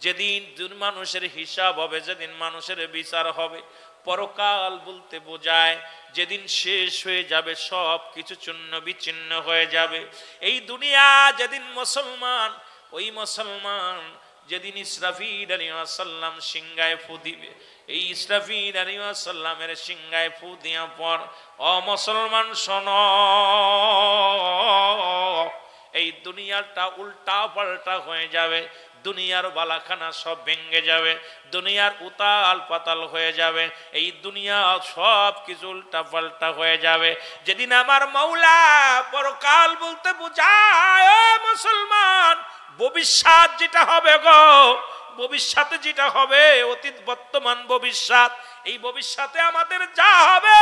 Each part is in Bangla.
যেদিন মানুষের হিসাব হবে, যেদিন মানুষের বিচার হবে। পরকাল বলতে বোঝায় যেদিন শেষ হয়ে যাবে, সব কিছু চূর্ণ বিচ্ছিন্ন হয়ে যাবে। এই দুনিয়া যেদিন মুসলমান, ওই মুসলমান যেদিন ইসরাফিল আলাইহিস সালাম সিংহায় ফু দিবে, এই ইসরাফিল আলাইহিস সালামের সিংহায় ফু দেওয়ার পর, ও মুসলমান শোনো, এই দুনিয়াটা উল্টা পাল্টা হয়ে যাবে। দুনিয়ার বালাখানা সব ভেঙে যাবে, দুনিয়ার উতাল পাতাল হয়ে যাবে, এই দুনিয়া সব কিছু উল্টা পাল্টা হয়ে যাবে। যেদিন আমার মাওলা, পরকাল বলতে বোঝায় ও মুসলমান, ভবিষ্যৎ যেটা হবে গো, ভবিষ্যতে যেটা হবে, অতীত বর্তমান ভবিষ্যৎ, এই ভবিষ্যতে আমাদের যা হবে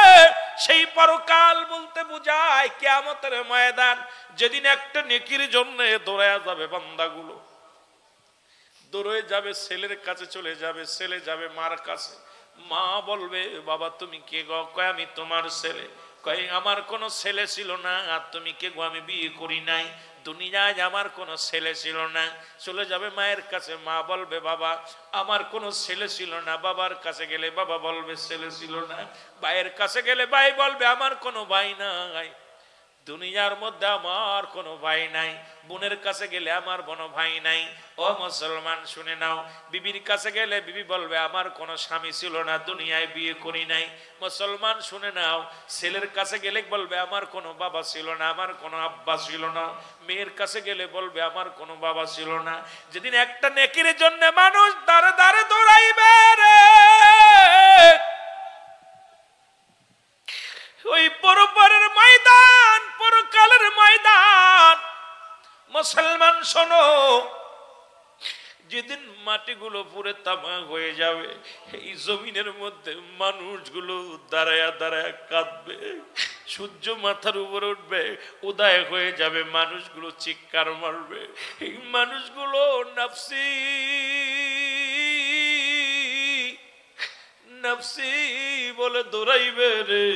সেই পরকাল বলতে বোঝায় কিয়ামতের ময়দান। যেদিন একটা নেকির জন্য দৌড়ায়া যাবে বান্দাগুলো, দৌড়ে যাবে, ছেলের কাছে চলে যাবে, ছেলে যাবে মার কাছে, মা বলবে বাবা তুমি কে গো? কয় আমি তোমার ছেলে। কয় আমার কোনো ছেলে ছিল না। আর তুমি কে গো? আমি বিয়ে করি নাই, দুনিয়ায় আমার কোনো ছেলে ছিল না। চলে যাবে মায়ের কাছে, মা বলবে বাবা আমার কোনো ছেলে ছিল না। বাবার কাছে গেলে বাবা বলবে ছেলে ছিল না। ভাইয়ের কাছে গেলে ভাই বলবে আমার কোনো ভাই নাই, দুনিয়ার মধ্যে আমার কোনো ভাই নাই। বোনের কাছে গেলে আমার কোনো ভাই নাই। ও মুসলমান শুনে নাও, বিবির কাছে গেলে বিবি বলবে আমার কোনো স্বামী ছিল না, দুনিয়ায় বিয়ে করি নাই। মুসলমান শুনে নাও, ছেলের কাছে গেলে বলবে আমার কোনো বাবা ছিল না, আমার কোনো আব্বা ছিল না। মেয়ের কাছে গেলে বলবে আমার কোনো বাবা ছিল না। যেদিন একটা নেকির জন্য মানুষ দাঁড়ে দাঁড়ে দৌড়াইবে রে, ওই পরপরের ময়দান, পরকালের ময়দান, মুসলমান শোনো, যেদিন মাটিগুলো পুরে তামা হয়ে যাবে, এই জমিনের মধ্যে মানুষগুলো দাঁড়ায়া দাঁড়ায়া কাঁদবে। সূর্য মাথার উপর উঠবে, উদয় হয়ে যাবে, মানুষগুলো চিৎকার মারবে। এই মানুষগুলো নাফসি নাফসি বলে দৌড়াইবে রে।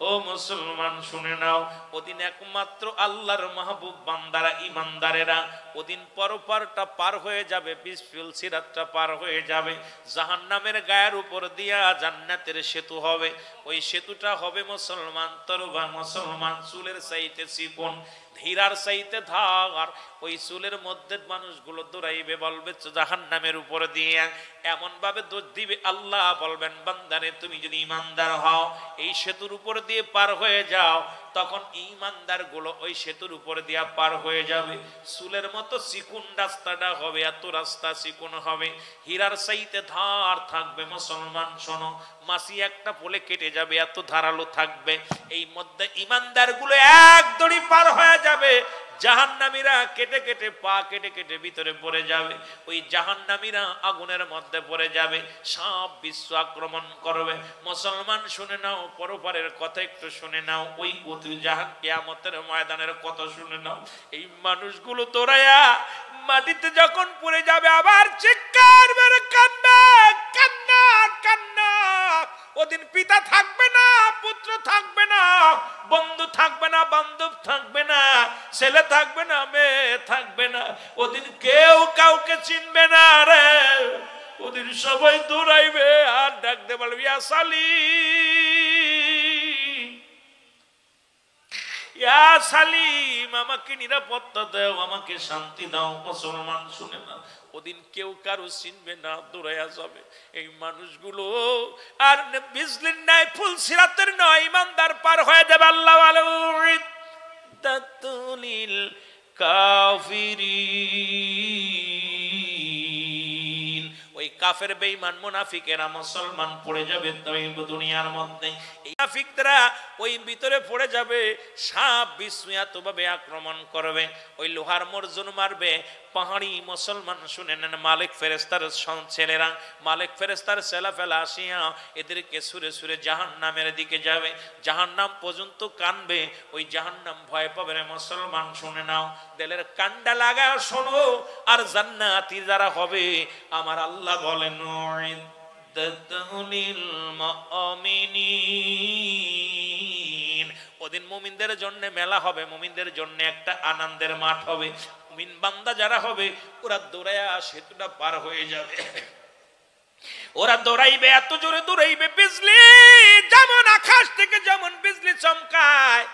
ও মুসলমান শুনে নাও, ওদিন একমাত্র আল্লাহর মাহবুব বান্দারা, ইমানদারেরা ওদিন পরপারটা পার হয়ে যাবে, বিসফিল সিরাতটা পার হয়ে যাবে। জাহান্নামের গায়ের উপর দিয়া জান্নাতের সেতু হবে। ওই সেতুটা হবে মুসলমান তরবা, মুসলমান চুলের চাইতে চিকন, হীরার চাইতে ধার। ওই চুলের মধ্যে মানুষগুলো দৌড়াইবে, বলবে জাহান্নামের উপর দিয়ে এমন ভাবে দৌড় দিবে, আল্লাহ বলবেন বান্দারে তুমি যদি ইমানদার হও, এই সেতুর উপর দিয়ে পার হয়ে যাও, তখন ইমানদার গুলো ওই সেতুর উপর দিয়ে পার হয়ে যাবে। চুলের মতো চিকুন রাস্তাটা হবে, এত রাস্তা চিকুন হবে, হীরার চাইতে ধার থাকবে। মুসলমান শোনো, মাসি একটা পোলে কেটে যাবে, এত ধারালো থাকবে। এই মধ্যে ইমানদার গুলো এক দড়ি পার হয়ে যাবে, জাহান্নামীরা কেটে কেটে পা কেটে কেটে ভিতরে পড়ে যাবে। ওই জাহান্নামীরা আগুনের মধ্যে পড়ে যাবে, সাপ বিশ্ব আক্রমণ করবে। মুসলমান শুনে নাও, পরপারের কথা একটু শুনে নাও, ওই কিয়ামতের ময়দানের কথা শুনে নাও। এই মানুষগুলো দৌড়ায়া মাটিতে যখন পড়ে যাবে, আবার চিৎকার মেরে কান্না কান্না কান্না। ওদিন পিতা থাকবে না, পুত্র থাকবে না, বন্ধু থাকবে না, বান্ধব থাকবে না, ছেলে থাকবে না, মেয়ে থাকবে না। ওদিন কেউ কাউকে চিনবে না রে। ওদিন সবাই দৌড়াইবে আর ডাকতে বলবে ইয়া সালিম, ইয়া সালিম, আমাকে নিরাপত্তা দাও, আমাকে শান্তি দাও। মুসলমান শুনে না, ওদিন কেউ কারো চিনবে না, দৌড়াইয়া যাবে এই মানুষগুলো। আর বিজলির নাই, ফুল সিরাতের নয়, ইমানদার পার হয়ে যাবে। আল্লাহ তাতুলিল কাফিরিন, ওই কাফের বেঈমান মুনাফিকেরা মুসলমান পড়ে যাবে দুনিয়ার মধ্যে। এই মুনাফিকরা ওই ভিতরে পড়ে যাবে, সাপ বিচ্ছু এতভাবে আক্রমণ করবে, ওই লোহার মর্জন মারবে। পাহাড়ি মুসলমান শুনে নেন, মালিক ফেরেস্তার ছেলেরা, মালিক ফেরেস্তার ছেলা ফেলা আসিয়া এদেরকে সুরে সুরে জাহান্নামের দিকে যাবে, জাহান্নাম পর্যন্ত কানবে। ওই জাহান্নাম ভয় পাবে রে মুসলমান শুনে নাও, দিলের কান্ডা লাগা শোনো। আর জান্নাতি যারা হবে, আমার আল্লাহ বলেন ওদিন মুমিনদের জন্য মেলা হবে, মুমিনদের জন্য একটা আনন্দের মাঠ হবে। মুমিন বান্দা যারা হবে ওরা দৌড়ায়া সেতুটা পার হয়ে যাবে। ওরা দৌড়াইবে, এত জোরে দৌড়াইবে, বিজলি যেমন আকাশ থেকে যেমন বিজলি চমকায়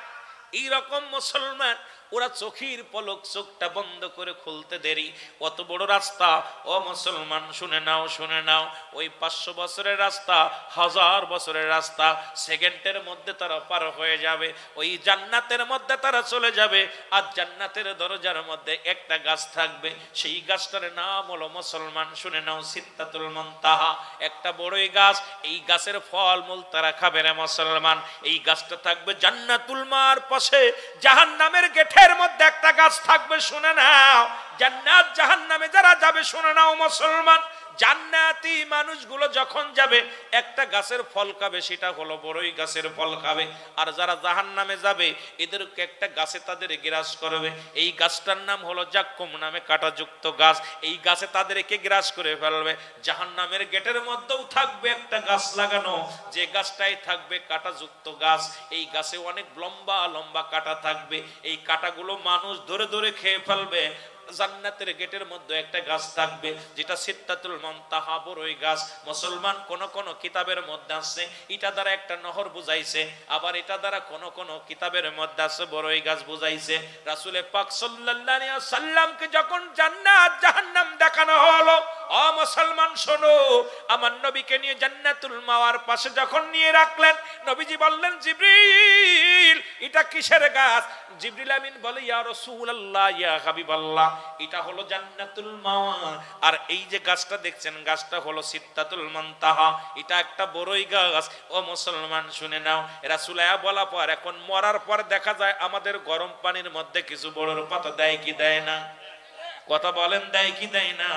এইরকম মুসলমান ওরা চোখের পলক চোখটা বন্ধ করে খুলতে দেরি। অত বড় রাস্তা ও মুসলমান শুনে নাও, শুনে নাও, ওই 500 বছরের রাস্তা 1000 বছরের রাস্তা সেকেন্ডের মধ্যে তারা পার হয়ে যাবে। ওই জান্নাতের মধ্যে তারা চলে যাবে। আর জান্নাতের দরজার মধ্যে একটা গাছ থাকবে, সেই গাছটার নাম হলো মুসলমান শুনে নাও সিদরাতুল মুনতাহা। একটা বড়ই গাছ, এই গাছের ফল মূল তারা খাবে রে মুসলমান। এই গাছটা থাকবে জান্নাতুল মার পাশে, জাহান্নামের গেট এর মধ্যে একটা গাছ থাকবে। শুনে নাও, জান্নাত জাহান্নামে যারা যাবে শুনে নাও মুসলমান, জান্নাতি মানুষগুলো যখন যাবে একটা গাছের ফল খাবে, সেটা হলো বড়ই গাছের ফল খাবে। আর যারা জাহান্নামে যাবে এদেরকে একটা গাছে তাদের গ্রাস করবে, এই গাছটার নাম হলো জাক্কুম নামে কাঁটাযুক্ত গাছ। এই গাছে তাদেরকে গ্রাস করে ফেলবে। জাহান্নামের গেটের মধ্যেও থাকবে একটা গাছ লাগানো, যে গাছটাই থাকবে কাঁটাযুক্ত গাছ। এই গাছে অনেক লম্বা লম্বা কাঁটা থাকবে, এই কাঁটাগুলো মানুষ ধরে ধরে খেয়ে ফেলবে। জান্নাতের গেটের মধ্যে একটা গাছ থাকবে যেটা সিদরাতুল মুনতাহা বড়ই গাছ। মুসলমান কোন কোন কিতাবের মধ্যে আছে এটা দ্বারা একটা নহর বুঝাইছে, আবার এটা দ্বারা কোন কোন কিতাবের মধ্যে আছে বড়ই গাছ বুঝাইছে। রাসূল পাক সাল্লাল্লাহু আলাইহি ওয়াসাল্লামকে যখন জান্নাত জাহান্নাম দেখানো হলো, ও মুসলমান শোনো, আমার নবীকে নিয়ে জান্নাতুল মাওয়ার পাশে যখন নিয়ে রাখলেন, নবীজি বললেন জিবরিল এটা কিসের গাছ? জিবরিল আমিন বলে ইয়া রাসূলুল্লাহ ইয়া হাবিবাল্লাহ এটা হলো জান্নাতুল মাওয়া। আর এই যে গাছটা দেখছেন গাছটা হলো সিদরাতুল মুনতাহা, এটা একটা বড়ই গাছ। ও মুসলমান শুনে নাও, রাসূল বলা পর এখন মরার পর দেখা যায় আমাদের গরম পানির মধ্যে কিছু বড়র পাতা দেয় কি দেয় না? কথা বলেন, দেয় কি দেয় না?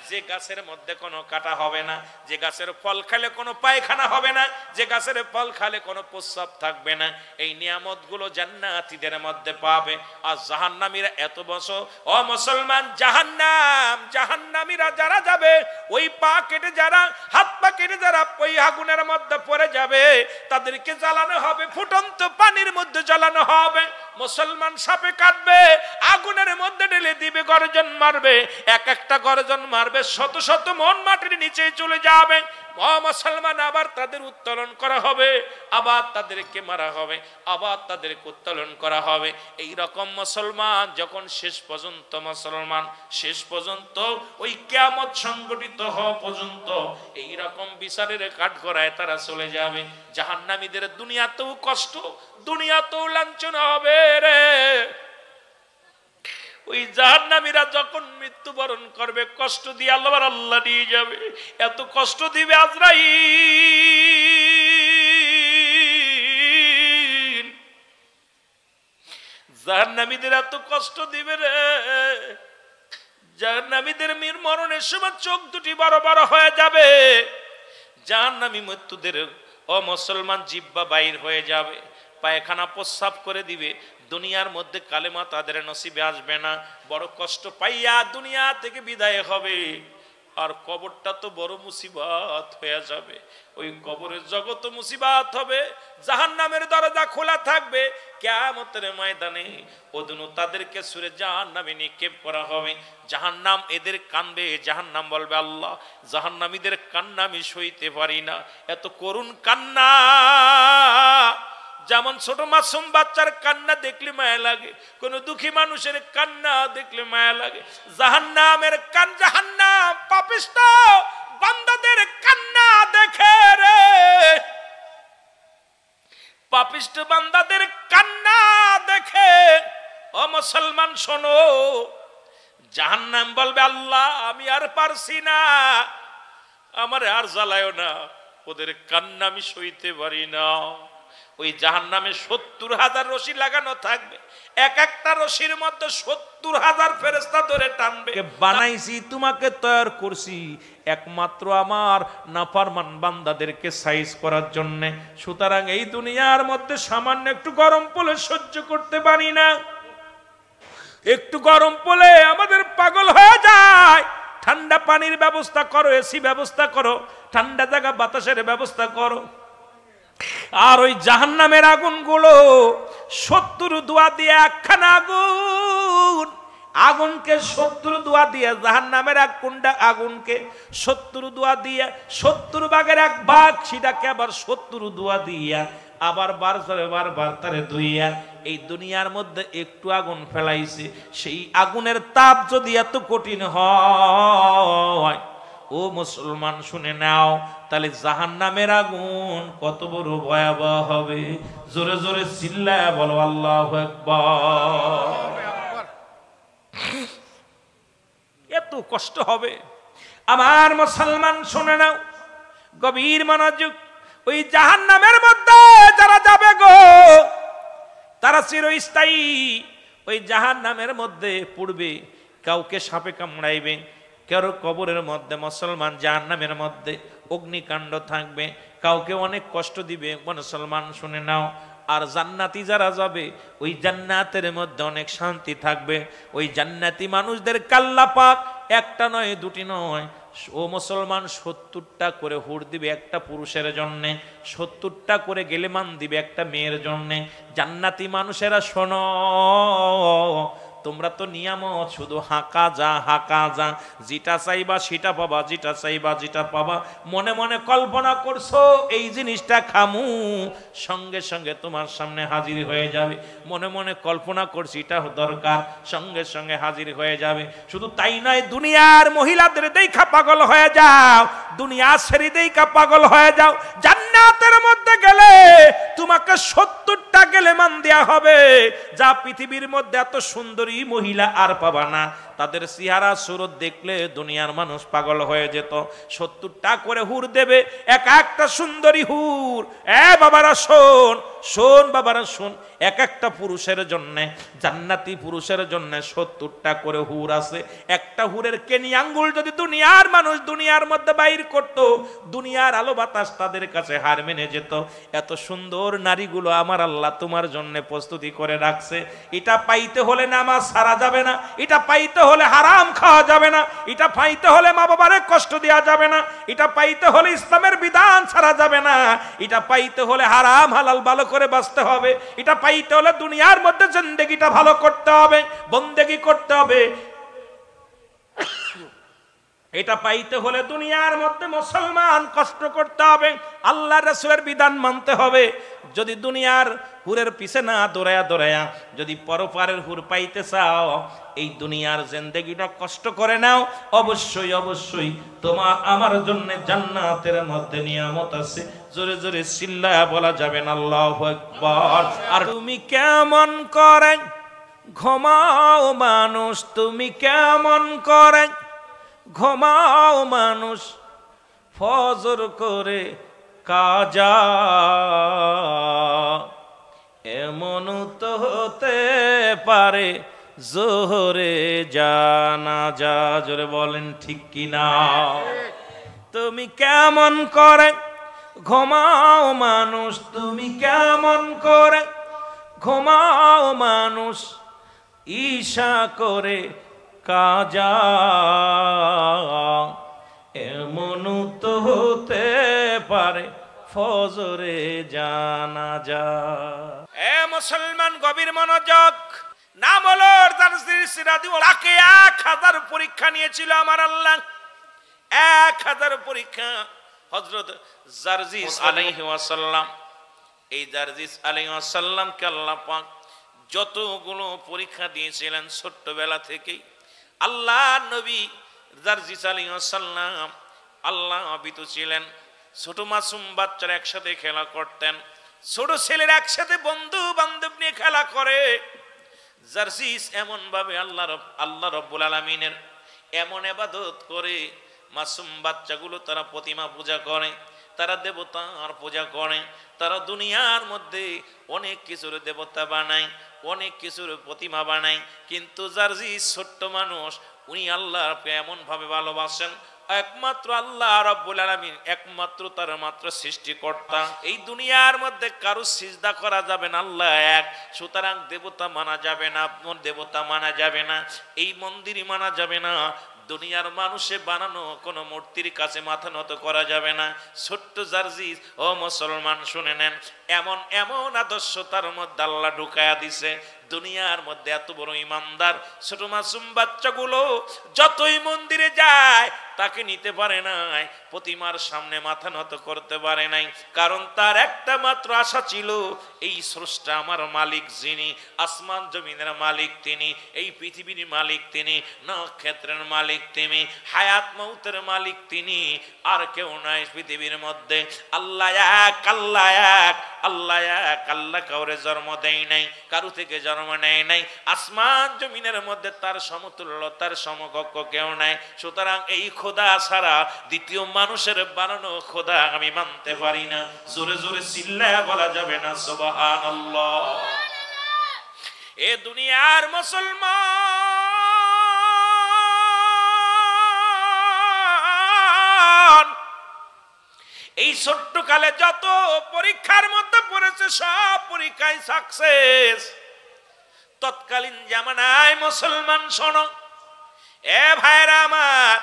যে গাছের মধ্যে কোনো কাটা হবে না, যে গাছের ফল খেলে কোনো পায়খানা হবে না, যে গাছের ফল খেলে কোনো প্রস্রাব থাকবে না, এই নিয়ামতগুলো জান্নাতীদের মধ্যে পাবে। আর জাহান্নামীরা এত বছর, ও মুসলমান জাহান্নামীরা যারা যাবে ওই পা কেটে যারা হাত পা কেটে যারা ওই আগুনের মধ্যে পড়ে যাবে তাদেরকে জ্বালানো হবে, ফুটন্ত পানির মধ্যে জ্বালানো হবে। মুসলমান সাপে কাটবে, আগুনের মধ্যে ঢেলে দিবে, গর্জন মারবে, এক একটা গর্জন মারবে, শত শত মন মাটির নিচে চলে যাবে। মুসলমান আবার তাদের উত্তোলন করা হবে, আবার তাদেরকে মারা হবে, আবার তাদেরকে উত্তোলন করা হবে। এই রকম মুসলমান যখন শেষ পর্যন্ত মুসলমান শেষ পর্যন্ত ওই কিয়ামত সংগঠিত হওয়া পর্যন্ত এই রকম বিচারের কাঠগড়ায় তারা চলে যাবে। জাহান্নামীদের দুনিয়াতেও কষ্ট, দুনিয়াতেও লাঞ্ছনা হবে রে। ওই জাহান্নামীরা যখন মৃত্যুবরণ করবে কষ্ট দিয়ে আল্লাহ নিয়ে যাবে, এত কষ্ট দিবে আজরাইল। জাহান্নামীদের এত কষ্ট দিবে রে, জাহান্নামীদের মরণের সময় চোখ দুটি বড় বড় হয়ে যাবে। জাহান্নামী মৃত্যুদের ও মুসলমান জিহ্বা বাইর হয়ে যাবে, পায়খানা প্রস্রাব করে দিবে। দুনিয়ার মধ্যে কালেমা তাদের নসিবে আসবে না, বড় কষ্ট পাইয়া দুনিয়া থেকে বিদায় হবে। আর কবরটা তো বড় মুসিবত হয়ে যাবে, ওই কবরের জগৎ মুসিবত হবে। জাহান্নামের দরজা খোলা থাকবে কিয়ামতের ময়দানে, ওদিনও তাদেরকে সুরে জাহান্নামে নিক্ষেপ করা হবে। জাহান্নাম এদের কানবে, জাহান্নাম বলবে আল্লাহ জাহান্নামীদের কান্না আমি সইতে পারি না, এত করুণ কান্না। যেমন ছোট মাসুম বাচ্চার কান্না দেখলে মায়া লাগে, কোন দুঃখী মানুষের কান্না দেখলে মায়া লাগে। জাহান্নামের জাহান্নাম পাপিষ্ঠ বান্দাদের কান্না দেখে রে, পাপিষ্ঠ বান্দাদের কান্না দেখে। ও মুসলমান শোনো, জাহান্নাম বলবে আল্লাহ আমি আর পারছি না, আমার আর জ্বালায়ও না, ওদের কান্না আমি সইতে পারি না। ওই জাহান্নামে 70,000 রশি লাগানো থাকবে, এক একটা রশির মধ্যে 70,000 ফেরেশতা ধরে টানবে। বানাইছি তোমাকে তৈরি করছি একমাত্র আমার নাফরমান বান্দাদেরকে সাইজ করার জন্য। সুতরাং এই দুনিয়ার মধ্যে সামান্য একটু গরম পড়লে সহ্য করতে পারি না, একটু গরম পড়লে আমাদের পাগল হয়ে যায়। ঠান্ডা পানির ব্যবস্থা করো, এসি ব্যবস্থা করো, ঠান্ডা জায়গা বাতাসের ব্যবস্থা করো। আর ওই জাহান্নামের আগুন গুলো 70 দোয়া দিয়ে একখানা আগুন, আগুনকে 70 দোয়া দিয়ে, জাহান্নামের আগুনকে 70 দোয়া দিয়ে 70 ভাগের 1 ভাগ সেটাকে আবার 70 দোয়া দিয়া আবার বারবার তারে ধুইয়া এই দুনিয়ার মধ্যে একটু আগুন ফেলাইছে। সেই আগুনের তাপ যদি এত কঠিন হয়, ও মুসলমান শুনে নাও, তাহলে জাহান্নামের আগুন কত বড় ভয়াবহ হবে। জোরে জোরে চিল্লায়া বলো আল্লাহু আকবার। এত কষ্ট হবে আমার মুসলমান শুনে নাও, গভীর মনোযোগ। ওই জাহান্নামের মধ্যে যারা যাবে গো, তারা চিরস্থায়ী ওই জাহান্নামের মধ্যে পড়বে। কাউকে সাপে কামড়াইবে, কারো কবরের মধ্যে মুসলমান জাহান্নামের মধ্যে অগ্নিকাণ্ড থাকবে, কাউকে অনেক কষ্ট দিবে। মুসলমান শুনে নাও, আর জান্নাতি যারা যাবে ওই জান্নাতের মধ্যে অনেক শান্তি থাকবে। ওই জান্নাতি মানুষদের আল্লাহ পাক একটা নয় দুটি নয়, ও মুসলমান 70টা করে হুর দিবে একটা পুরুষের জন্য, 70টা করে গেলেমান দিবে একটা মেয়ের জন্য। জান্নাতি মানুষেরা শোনো, তোমরা তো নিয়ামত শুধু হাঁকা যা, যেটা চাইবা সেটা পাবা, যেটা চাইবা যেটা পাবা। মনে মনে কল্পনা করছো এই জিনিসটা খামু, সঙ্গে সঙ্গে তোমার সামনে হাজির হয়ে যাবে। মনে মনে কল্পনা করছি এটা দরকার, সঙ্গে সঙ্গে হাজির হয়ে যাবে। শুধু তাই নয়, দুনিয়ার মহিলাদের দেখা পাগল হয়ে যাও, দুনিয়া ছেড়ে দেখা পাগল হয়ে যাও। জান্নাতের মধ্যে গেলে তোমাকে 70টা গেলেমান দেয়া হবে, যা পৃথিবীর মধ্যে এত সুন্দরী মহিলা আর পাবা না। তাদের চেহারা সুরত দেখলে দুনিয়ার মানুষ পাগল হয়ে যেত। 70টা করে হুর দেবে, এক একটা সুন্দরী হুর। বাবারা শোন বাবারা শোন, এক একটা পুরুষের জন্য, জান্নাতি পুরুষের জন্য 70টা করে হুর আছে। একটা হুরের কেনি আঙ্গুল যদি দুনিয়ার মানুষ দুনিয়ার মধ্যে বাইর করত, দুনিয়ার আলো বাতাস তাদের কাছে হার মেনে যেত। এত সুন্দর নারীগুলো আমার আল্লাহ তোমার জন্য প্রস্তুতি করে রাখছে। এটা পাইতে হলে নামাজ ছাড়া যাবে না, এটা পাইতে হলে হারাম খাওয়া যাবে না, এটা পাইতে হলে মা বাবারে কষ্ট দেওয়া যাবে না, এটা পাইতে হলে ইসলামের বিধান ছাড়া যাবে না, এটা পাইতে হলে হারাম হালাল ভালো করে বাঁচতে হবে, এটা পাইতে হলে দুনিয়ার মধ্যে জিন্দেগিটা ভালো করতে হবে, বন্দেগি করতে হবে। এটা পাইতে হলে দুনিয়ার মধ্যে মুসলমান কষ্ট করতে হবে, আল্লাহ রাসূলের বিধান মানতে হবে। যদি দুনিয়ার হুরের পিছে না দৌড়ায়া যদি পরপারের হুর পাইতে চাও, এই দুনিয়ার জিন্দেগিটা কষ্ট করে নাও। অবশ্যই তোমার আমার জন্য জান্নাতের মধ্যে নিয়ামত আছে। জোরে জোরে চিল্লায়া বলা যাবে না আল্লাহু আকবার। আর তুমি কেমন করে ঘুমাও মানুষ, তুমি কেমন করে ঘুমাও মানুষ, ফজর করে কাজা, এমন তো হতে পারে জোহরে জানাজা। জোরে বলেন ঠিক কিনা? তুমি কেমন করে ঘুমাও মানুষ, তুমি কেমন করে ঘুমাও মানুষ, ঈশা করে কাজা, এমন তো হতে পারে ফজরে জানাজা। এ মুসলমান গভীর মনোযোগ। নাম হলো জারজিস রাদিয়াল্লাহু, তাকে 1000 পরীক্ষা নিয়েছিল আমার আল্লাহ, 1000 পরীক্ষা। হযরত জারজিস আলাইহি ওয়াসাল্লাম, এই জারজিস আলাইহি ওয়াসাল্লামকে আল্লাহ পাক যতগুলো পরীক্ষা দিয়েছিলেন ছোট্টবেলা থেকেই। আল্লাহ নবী জারজিস আলাইহিস সালাম আল্লাহ অবিত ছিলেন। ছোট মাসুম বাচ্চারা একসাথে খেলা করতেন, ছোট ছেলেরা একসাথে বন্ধু বান্ধব নিয়ে খেলা করে। জারজিস এমন ভাবে আল্লাহ রব্বুল আলামিনের এমন ইবাদত করে, মাসুম বাচ্চাগুলো তারা প্রতিমা পূজা করে, তারা দেবতার পূজা করে, তারা দুনিয়ার মধ্যে অনেক কিছুর দেবতা বানায়, অনেক কিছুর প্রতিমা বানায়। কিন্তু জারজিস ছোট্ট মানুষ, উনি আল্লাহকে এমন ভাবে ভালোবাসেন, একমাত্র আল্লাহ রাব্বুল আলামিন, একমাত্র তার মাত্র সৃষ্টিকর্তা। এই দুনিয়ার মধ্যে কারো সিজদা করা যাবে না, আল্লাহ এক। সুতরাং দেবতা মানা যাবে না, দেবতা মানা যাবে না, এই মন্দিরই মানা যাবে না, দুনিয়ার মানুষে বানানো কোনো মূর্তির কাছে মাথা নত করা যাবে না। ছোট্ট জারজিস, ও মুসলমান শুনে নেন, এমন এমন আদর্শ তার মধ্যে আল্লাহ ঢুকায়া দিছে। দুনিয়ার মধ্যে এত বড় ইমানদার ছোট মাসুম বাচ্চাগুলো যতই মন্দিরে যায় তাকে নিতে পারে নাই, প্রতিমার সামনে মাথা নত করতে পারে নাই, কারণ তার একটা মাত্র আশা ছিল, এই স্রষ্টা আমার মালিক যিনি, আসমান জমিনের মালিক তিনি, এই পৃথিবীর মালিক তিনি, নক্ষত্রের মালিক তিনি, হায়াত মৌতের মালিক তিনি, আর কেউ নাই পৃথিবীর মধ্যে। আল্লাহ এক, আল্লাহ এক, আল্লাহ এক। আল্লাহ কাউরে জন্ম দেয় নাই, কারু থেকে জন্ম নেয় নাই, আসমান জমিনের মধ্যে তার সমতুল্য তার সমকক্ষ কেউ নাই। সুতরাং এই খোদা ছাড়া দ্বিতীয় মানুষের বানানো খোদা আমি মানতে পারি না। জোরে জোরে চিল্লায়া বলা যাবে না সুবহানাল্লাহ। এ দুনিয়ার মুসলমান এই ছোট্ট কালে যত পরীক্ষার মধ্যে পড়েছে সব পরীক্ষায় সাকসেস। তৎকালীন জামানায় মুসলমান শোনো, এ ভাইরা আমার,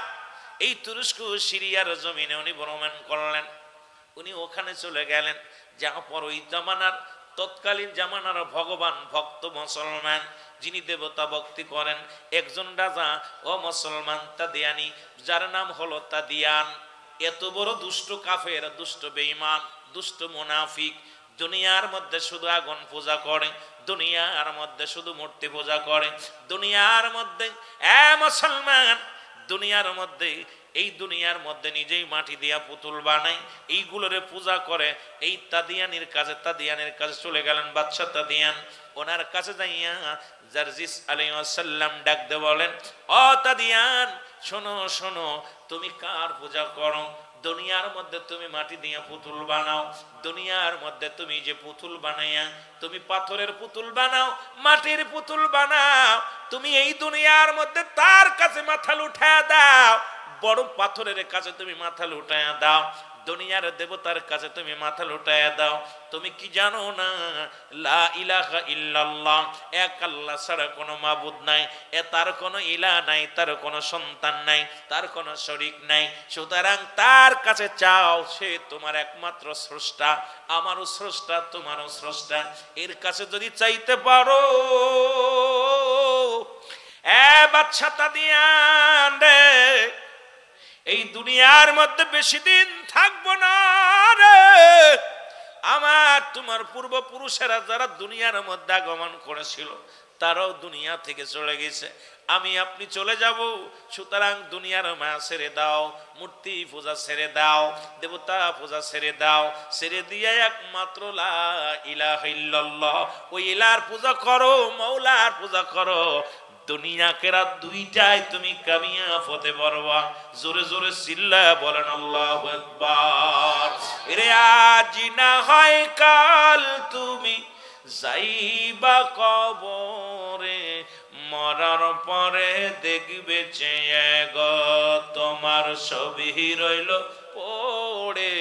এই তুরস্ক সিরিয়ার জমিনে উনি ভ্রমণ করলেন, উনি ওখানে চলে গেলেন, যাওয়ার পর ওই জামানার তৎকালীন জামানার ভগবান ভক্ত মুসলমান যিনি দেবতা ভক্তি করেন একজন রাজা ও মুসলমান তাদিয়ানি, যার নাম হলো তাদিয়ান। এত বড় দুষ্ট কাফের, দুষ্ট বেঈমান, দুষ্ট মুনাফিক, দুনিয়ার মধ্যে শুধু আগুন পূজা করে, দুনিয়ার মধ্যে শুধু মূর্তি পূজা করে, দুনিয়ার মধ্যে এ মুসলমান দুনিয়ার মধ্যে এই দুনিয়ার মধ্যে নিজেই মাটি দিয়া পুতুল বানায়, এইগুলোরে পূজা করে। এই তাদিয়ানির কাছে চলে গেলেন বাদশা তাদিয়ান। ওনার কাছে যাইয়া জারজিস আলাইহিস সালাম ডাক দিয়ে বলেন, ও তাদিয়ান শোনো শোনো, তুমি কার পূজা করো? দুনিয়ার মধ্যে তুমি মাটি দিয়ে পুতুল বানাও, দুনিয়ার মধ্যে তুমি যে পুতুল বানাইয়া তুমি পাথরের পুতুল বানাও, মাটির পুতুল বানাও, তুমি এই দুনিয়ার মধ্যে তার কাছে মাথা লুঠায়া দাও, বড় পাথরের কাছে তুমি মাথা লুটায়া দাও, দুনিয়ার দেবতার কাছে তুমি মাথা লুটায়া দাও। তুমি কি জানো না, লা ইলাহা ইল্লাল্লাহ, এক আল্লাহ ছাড়া কোনো মাবুদ নাই, তার কোনো ইলাহ নাই, তার কোনো সন্তান নাই, তার কোনো শরীক নাই। সুতরাং তার কাছে চাও, সে তোমার একমাত্র স্রষ্টা, আমারও স্রষ্টা, তোমারও স্রষ্টা। এর কাছে যদি চাইতে পারো, এ বাদশা তাদিয়ান রে, এই দুনিয়ার মধ্যে বেশি দিন থাকবো না রে। আমার তোমার পূর্বপুরুষেরা যারা দুনিয়ার মধ্যে আগমন করেছিল তারাও দুনিয়া থেকে চলে গেছে, আমি আপনি চলে যাব। সুতরাং দুনিয়ার মায়া ছেড়ে দাও, মূর্তি পূজা ছেড়ে দাও, দেবতা পূজা ছেড়ে দাও, ছেড়ে দিয়ে একমাত্র লা ইলাহা ইল্লাল্লাহ ওই ইলাহর পূজা করো, মওলার পূজা করো। দুনিয়া কেরা দুইটাই তুমি কামিয়াব হতে পারবা। জোরে জোরে চিল্লায়া বলেন আল্লাহু আকবার। এরে আজ না হয় কাল তুমি যাইবা কবরে, মরার পরে দেখবে চেয়ে গো তোমার ছবি রইল পড়ে,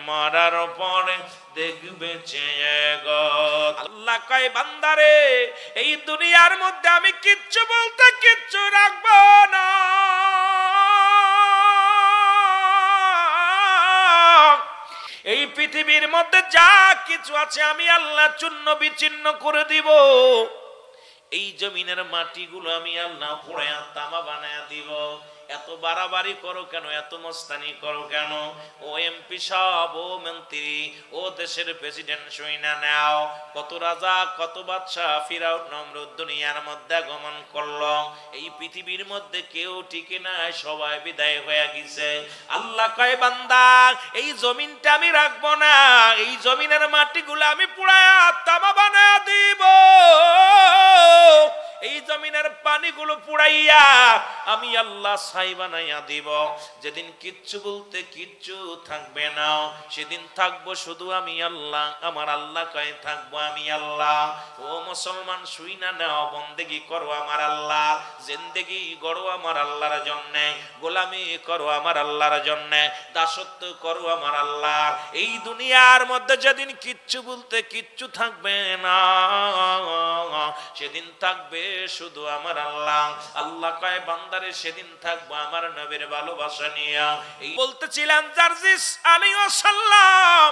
মরার পরে দেখবে চেয়ে গো। আল্লাহ কয় বান্দারে, এই দুনিয়ার মধ্যে আমি কিচ্ছু বলতে কিচ্ছু রাখবো না, এই পৃথিবীর মধ্যে যা কিছু আছে আমি আল্লাহ চূর্ণ বিচ্ছিন্ন করে দিব। এই জমিনের মাটিগুলো আমি আল্লাহ পোড়ায়া তামা বানায়া দিব। এত বাড়াবাড়ি করো কেন, এত মস্তানি করো কেন? ও এমপি সাহেব, ও মন্ত্রী, ও দেশের প্রেসিডেন্ট, শুইনা নাও, কত রাজা কত বাদশাহ ফিরাউন নমরুদ দুনিয়ার মধ্যে আগমন করলো। এই পৃথিবীর মধ্যে কেউ টিকে নাই, সবাই বিদায় হয়ে গেছে। আল্লাহ কয় বান্দা, এই জমিনটা আমি রাখবো না, এই জমিনের মাটিগুলো আমি পুড়ায়া তামা বানায়া দিব। এই জমিনের পানিগুলো পুড়াইয়া আমি আল্লাহ ছাই বানাইয়া দিব। যেদিন কিচ্ছু বলতে কিচ্ছু থাকবে না, সেদিন থাকবো শুধু আমি আল্লাহ। আমার আল্লাহ কয় থাকবো আমি আল্লাহ। ও মুসলমান, শুই না নাও, বন্দেগি করো আমার আল্লাহ, জিন্দেগি গড়ো আমার আল্লাহর জন্য, গোলামি করো আমার আল্লাহর জন্য, দাসত্ব করো আমার আল্লাহ। এই দুনিয়ার মধ্যে যেদিন কিচ্ছু বলতে কিচ্ছু থাকবে না, সেদিন থাকবে শুধু আমার আল্লাহ। আল্লাহ কয় বান্দারে, সেদিন থাকবো আমার নবীর ভালোবাসা নিয়ে। এই বলতেছিলাম জারজিস আলাইহিস সালাম,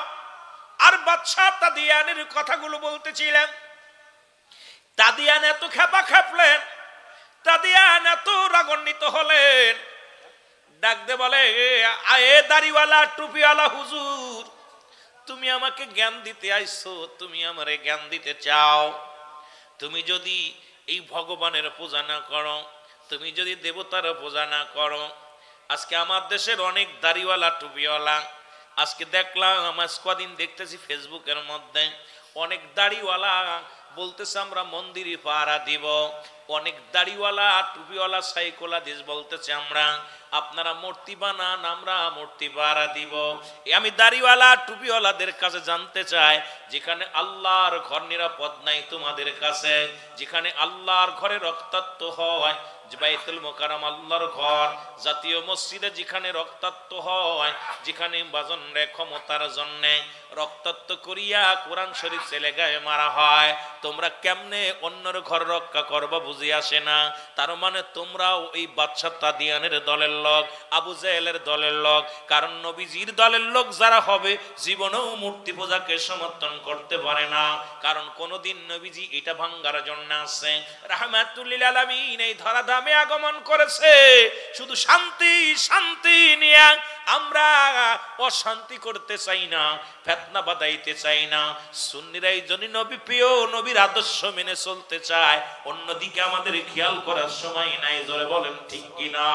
আর বাদশা তাদিয়ানের কথাগুলো বলতেছিলেন। তাদিয়ান এত খেপা খেপলেন, তাদিয়ান এত রাগান্বিত হলেন, ডাকতে বলে, এ দাড়িওয়ালা টুপিওয়ালা হুজুর, তুমি আমাকে জ্ঞান দিতে আইছো, তুমি আমারে জ্ঞান দিতে চাও। তুমি যদি এই ভগবানের পূজা না করো, তুমি যদি দেবতার পূজা না করো, আজকে আমার দেশের অনেক দাড়িওয়ালা টুপিওয়ালা, আজকে দেখলাম আমার কদিন দেখতেছি ফেসবুকের মধ্যে অনেক দাড়িওয়ালা বলতেছে আমরা মন্দিরে পাহারা দিব, অনেক দাড়িওয়ালা টুপিওয়ালা সাইকোলজিস্ট বলতেছে আমরা আপনারা মূর্তি বানান, আমরা মূর্তি পাহারা দিব। আমি দাড়িওয়ালা টুপিওয়ালাদের কাছে জানতে চাই, যেখানে আল্লাহর ঘর নিরাপদ নাই তোমাদের কাছে, যেখানে আল্লাহর ঘরে রক্তাক্ত হয়, বাইতুল মুকাররম আল্লাহর ঘর, জাতীয় মসজিদে যেখানে রক্তাক্ত হয়, যেখানে বাজনরে ক্ষমতার জন্য রক্তাক্ত করিয়া কোরআন শরীফ ছেলে গায়ে মারা হয়, তোমরা কেমনে অন্যর ঘর রক্ষা করবা বুঝি আসে না। তার মানে তোমরাও এই বাদশা তাদিয়ানের দলের লোক, আবু জাহেলের দলের লোক। কারণ নবীজির দলের লোক যারা হবে জীবনেও মূর্তি পূজাকে সমর্থন করতে পারে না, কারণ কোনদিন নবীজি এটা ভাঙ্গার জন্য আসে রাহমাতুল লিল আলামিন এই ধরা ধামে আগমন করেছে শুধু শান্তি শান্তি নিয়ে। আমরা অশান্তি করতে চাই না, ফিতনা বাঁধাইতে চাই না। সুন্নিরা এই জন্য নবী প্রিয়, নবীর আদর্শ মেনে চলতে চায়, অন্যদিকে আমাদের খেয়াল করার সময় নাই। জোরে বলেন ঠিক কিনা?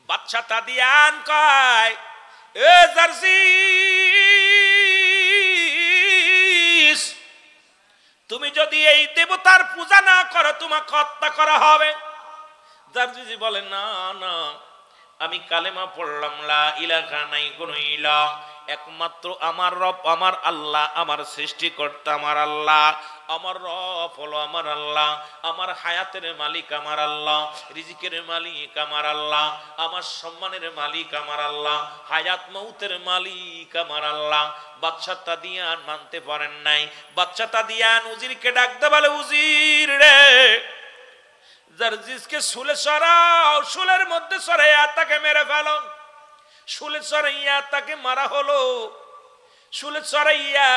বাদশা তাদিয়ান কয়, এ জারজিস, তুমি যদি এই দেবতার পূজা না করো তোমাকে হত্যা করা হবে। জারজিস বলে, না না, আমি কালেমা পড়লাম, লা ইলাহা নাই কোন ইলাহ, একমাত্র আমার রব আমার আল্লাহ, আমার সৃষ্টিকর্তা আমার আল্লাহ, আমার রব হলো আমার আল্লাহ, আমার হায়াতের মালিক আমার আল্লাহ, রিজিকের মালিক আমার আল্লাহ, আমার সম্মানের মালিক আমার আল্লাহ, হায়াত মউতের মালিক আমার আল্লাহ। বাদশা তাদিয়ান মানতে পারেন নাই। বাদশা তাদিয়ান উজিরকে ডাকতে বলে, উজির রে, জারজিসকে শুলে সরাও, শুলের মধ্যে সরাইয়া তাকে মেরে ফেলো। শুলে সরাইয়া তাকে মারা হলো। শুলে সরাইয়া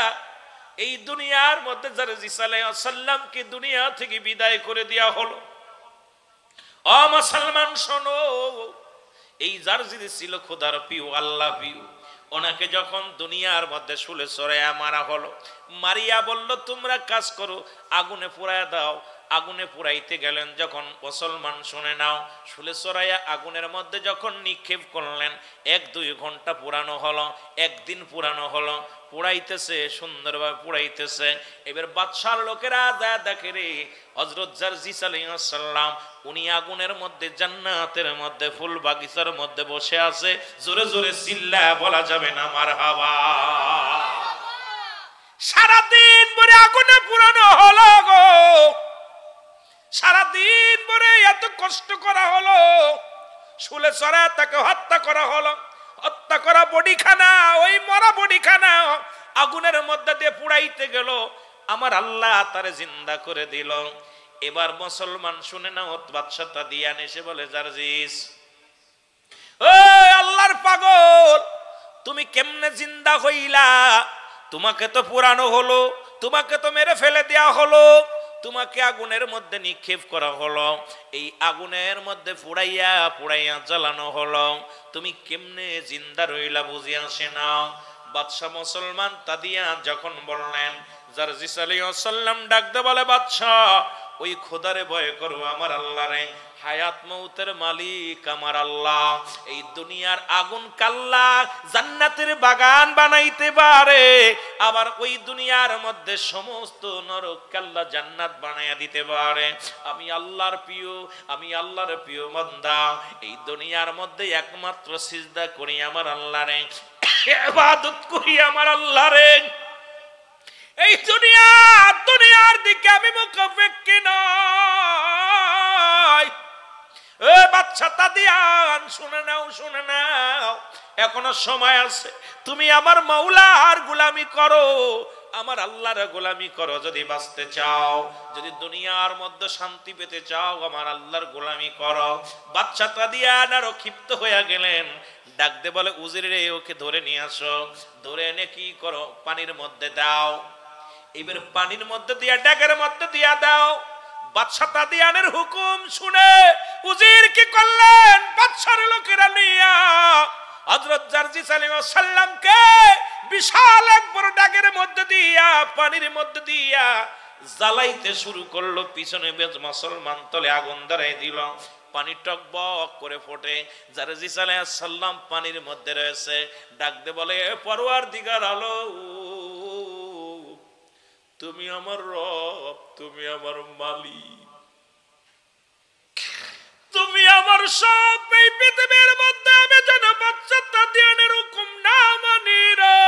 এই দুনিয়ার মধ্যে জারজিস আলাইহিস সালামকে দুনিয়া থেকে বিদায় করে দেয়া হলো। ও মুসলমান শোনো, এই জারজিস ছিল খোদার প্রিয়, আল্লাহ প্রিয়। ওনাকে যখন দুনিয়ার মধ্যে শুলে সরাইয়া মারা হলো, মারিয়া বলল, তোমরা কাজ করো, আগুনে পোড়ায়া দাও। আগুনে পুরাইতে গেলেন যখন মুসলমান শুনে নাও, শুলে চড়াইয়া আগুনের মধ্যে যখন নিক্ষেপ করলেন, 1-2 ঘন্টা পুরানো হলো, একদিন পুরানো হলো, পুরাইতেছে সুন্দরভাবে পুরাইতেছে। এবার বাদশার লোকেরা যা দেখে রে, হযরত জারজিস আলাইহিস সালাম উনি আগুনের মধ্যে জান্নাতের মধ্যে ফুল বাগিচার মধ্যে বসে আছে। জোরে জোরে চিল্লা বলা যাবে না মারহাবা। সারাদিন পরে আগুনে পুরানো হলো গো, সারাদিন পরে এত কষ্ট করা হলো, শুলে চড়া তাকে হত্যা করা হলো। হত্যা করা বডিখানা, ওই মরা বডিখানা আগুনের মধ্যে দিয়ে পুড়াইতে গেল, আমার আল্লাহ তারে জিন্দা করে দিল। এবার মুসলমান শুনে না, বাদশা তাদিয়ান এসে বলে, জারজিস, ও আল্লাহর পাগল, তুমি কেমনে জিন্দা হইলা? তোমাকে তো পুরানো হলো, তোমাকে তো মেরে ফেলে দেয়া হলো, তোমাকে আগুনের মধ্যে নিক্ষেপ করা হলো, এই আগুনের মধ্যে পুড়াইয়া পুড়াইয়া জ্বালানো হলো, তুমি কেমনে জিন্দা রইলা বুঝি আসে না। বাদশা মুসলমান তাদিয়ান যখন বললেন, জারজিস আলাইহিস সালাম ডাকতে বলে, বাদশা, ওই খোদারে ভয় করো, আমার আল্লাহরে, হায়াত মউতের মালিক আমার আল্লাহ। এই দুনিয়ার আগুন কাল্লা জান্নাতের বাগান বানাইতে পারে, আবার ওই দুনিয়ার মধ্যে সমস্ত নরক কাল্লা জান্নাত বানাইয়া দিতে পারে। আমি আল্লাহর প্রিয়, আমি আল্লাহর প্রিয় বান্দা, এই দুনিয়ার মধ্যে একমাত্র সিজদা করি আমার আল্লাহরে, ইবাদত করি আমার আল্লাহরে। এই দুনিয়ার দিকে আমি মুখাপেক্ষী নই। এ বাদশা তাদিয়ান, শুনে নাও, শুনে নাও, এখনো সময় আছে, তুমি আমার মাওলার গোলামি করো, আমার আল্লাহর গোলামি করো যদি বাঁচতে চাও, যদি দুনিয়ার মধ্যে শান্তি পেতে চাও আমার আল্লাহর গোলামি করো। বাদশা কাদিয়ান আরো ক্ষিপ্ত হয়ে গেলেন, ডাক দে বলে উজির রে ওকে ধরে নিয়ে আসো। ধরে এনে কি করো, পানির মধ্যে দাও। এবার পানির মধ্যে দিয়া ড্যাগের মধ্যে দিয়া দাও। বাদশা কাদিয়ানের হুকুম শুনে উজির কি করলেন, বাদশার লোকেরা নিয়া হযরত জারজিস আলাইহিস সালামকে বিশাল এক বড় ডাগের মধ্যে দিয়া পানির মধ্যে দিয়া জ্বালাইতে শুরু করলো। পিছনে বেশ মুসলমান তলে আগুন ধরাই দিল, পানি টকবক করে ফোটে। জারজিস আলাইহিস সালাম পানির মধ্যে রয়েছে, ডাক দে বলে পরওয়ারদিগার আলো, তুমি আমার রব, তুমি আমার মালিক, তুমি আমার সব। এই পৃথিবীর মধ্যে আমি যেন বাদশা কাদিয়ানের হুকুম না মানি রে।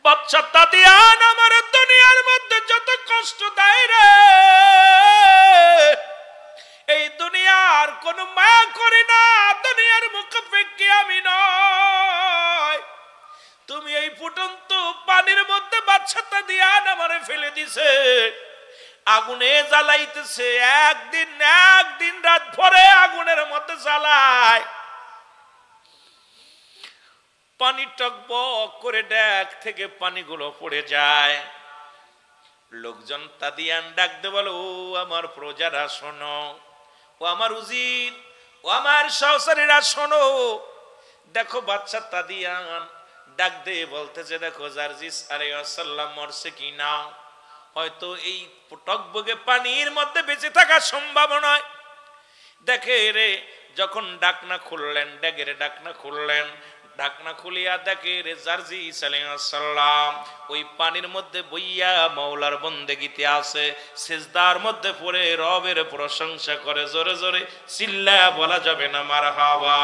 বাদশা কাদিয়ান আমার দুনিয়ার মধ্যে যত কষ্ট দেয় রে, এই দুনিয়ার কোন মায়া করি না, দুনিয়ার মুখাপেক্ষী আমি নয়। তুমি এই ফুটন্ত পানির মধ্যে বাদশা কাদিয়ান আমারে ফেলে দিছে, আগুনে জ্বালাইতেছে, একদিন রাত ভরে আগুনের মধ্যে জ্বালায়, পানি টকবক করে ড্যাগ থেকে পানিগুলো পড়ে যায়। লোকজন কাদিয়ান ডাক দে বলে ও আমার প্রজারা শোনো, ও আমার উজির, ও আমার সহচরীরা শোনো, দেখো বাদশা কাদিয়ান ডাক দে বলতেছে দেখো জারজিস আলাইহিস সালাম মরছে কি না, হয়তো এই টকবগে পানির মধ্যে বেঁচে থাকা সম্ভব নয়। দেখে রে যখন ডাকনা খুললেন, ড্যাগের ডাকনা খুললেন, ঢাকনা খুলিয়া দেখে রে জারজিস আলাইহিস সালাম ওই পানির মধ্যে বইয়া মাওলার বন্দেগীতে আছে, সিজদার মধ্যে পড়ে রবের প্রশংসা করে। জোরে জোরে চিল্লা বলা যাবে না মারহাবা,